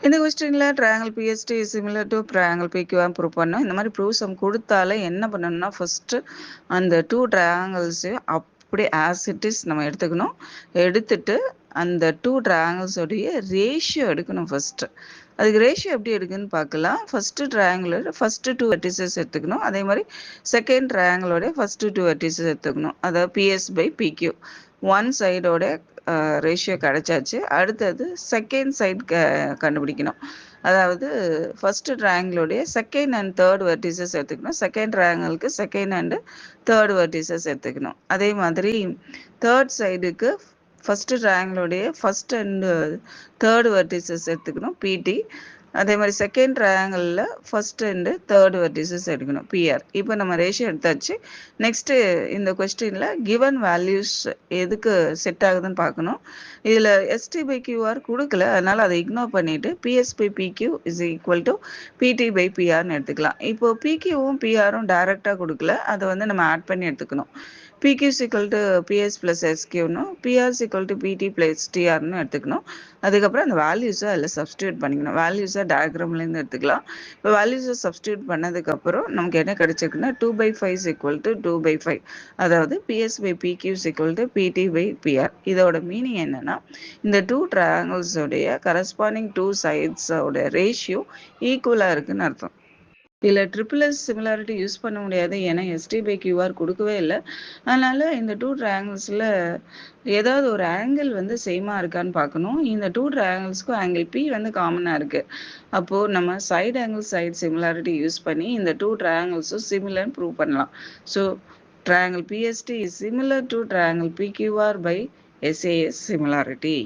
இந்த கொஸ்டின்ல triangle PST is similar to triangle PQR prove பண்ணோம். இந்த மாதிரி ப்ரூவ் சம் கொடுத்தாலே என்ன பண்ணணும்னா ஃபர்ஸ்ட் அந்த 2 ட்ரையாங்கிள்ஸையும் அப்படியே ஆஸ் இட் இஸ் நம்ம எடுத்துக்கணும். எடுத்துட்டு அந்த 2 ட்ரையாங்கிள்ஸோடைய ரேஷியோ எடுக்கணும் ஃபர்ஸ்ட். அதுக்கு ரேஷியோ எப்படி எடுக்குன்னு பார்க்கலாம். ஃபர்ஸ்ட் ட்ரையாங்கிளோட ஃபர்ஸ்ட் 2 வெர்டிசஸ் எடுத்துக்கணும். அதே மாதிரி செகண்ட் ட்ரையாங்கிளோட ஃபர்ஸ்ட் 2 வெர்டிசஸ் எடுத்துக்கணும். அதாவது பிஎஸ் பை பிக்யூ ஒன் சைடோட ரேஷியோ கிடைச்சாச்சு. அடுத்தது செகண்ட் சைட் கண்டுபிடிக்கணும். அதாவது ஃபர்ஸ்ட் ட்ரையாங்கிளோடைய செகண்ட் அண்ட் தேர்ட் வெர்டிசஸ் எடுத்துக்கணும். செகண்ட் ட்ரையாங்கிளுக்கு செகண்ட் அண்ட் தேர்ட் வெர்டிசஸ் எடுத்துக்கணும். அதே மாதிரி தேர்ட் சைடுக்கு ஃபர்ஸ்ட் ட்ரையாங்கிளோடைய ஃபர்ஸ்ட் அண்ட் தேர்ட் வெர்டிசஸ் எடுத்துக்கணும், பிடி. அதே மாதிரி செகண்ட் ட்ரையாங்கிளில் ஃபர்ஸ்ட் அண்டு தேர்ட் வெர்டிசஸ் எடுக்கணும், பிஆர். இப்போ நம்ம ரேஷியோ எடுத்தாச்சு. நெக்ஸ்ட்டு இந்த கொஸ்டினில் கிவன் வேல்யூஸ் எதுக்கு செட் ஆகுதுன்னு பார்க்கணும். இதில் எஸ்டி பை கியூஆர் கொடுக்கல, அதனால் அதை இக்னோர் பண்ணிவிட்டு PS by PQ is equal to PT by பிஆர்னு எடுத்துக்கலாம். இப்போது பிக்யூவும் பிஆரும் டைரெக்டாக கொடுக்கல, அதை வந்து நம்ம ஆட் பண்ணி எடுத்துக்கணும். PQ is equal to PS plus SQ னும் PR is equal to PT plus TR னு எடுத்துக்கணும். அதுக்கப்புறம் அந்த வேல்யூஸை அதில் சப்ஸ்டியூட் பண்ணிக்கணும். வேல்யூஸை டயக்ராம்லேருந்து எடுத்துக்கலாம். இப்போ வேல்யூஸை சப்ஸ்டியூட் பண்ணதுக்கப்புறம் நமக்கு என்ன கிடைச்சிருக்குன்னா 2/5 is equal to 2/5. அதாவது PS by PQ is equal to PT by PR. இதோட மீனிங் என்னன்னா இந்த 2 ட்ரையாங்கிள்ஸோடைய கரஸ்பாண்டிங் 2 சைட்ஸோட ரேஷியோ ஈக்குவலாக இருக்குன்னு அர்த்தம். இதில் ட்ரிபிள்எஸ் சிமிலாரிட்டி யூஸ் பண்ண முடியாது, ஏன்னா எஸ்டி பை கியூஆர் கொடுக்கவே இல்லை. அதனால் இந்த 2 ட்ரையாங்கிள்ஸில் ஏதாவது ஒரு ஆங்கிள் வந்து சேமாக இருக்கான்னு பார்க்கணும். இந்த 2 ட்ரையாங்கிள்ஸ்க்கும் ஆங்கிள் பி வந்து காமனாக இருக்குது. அப்போது நம்ம side angle side similarity use பண்ணி இந்த 2 ட்ரையாங்கிள்ஸும் சிமிலர்னு ப்ரூவ் பண்ணலாம். So triangle PST is similar to triangle PQR by SAS similarity.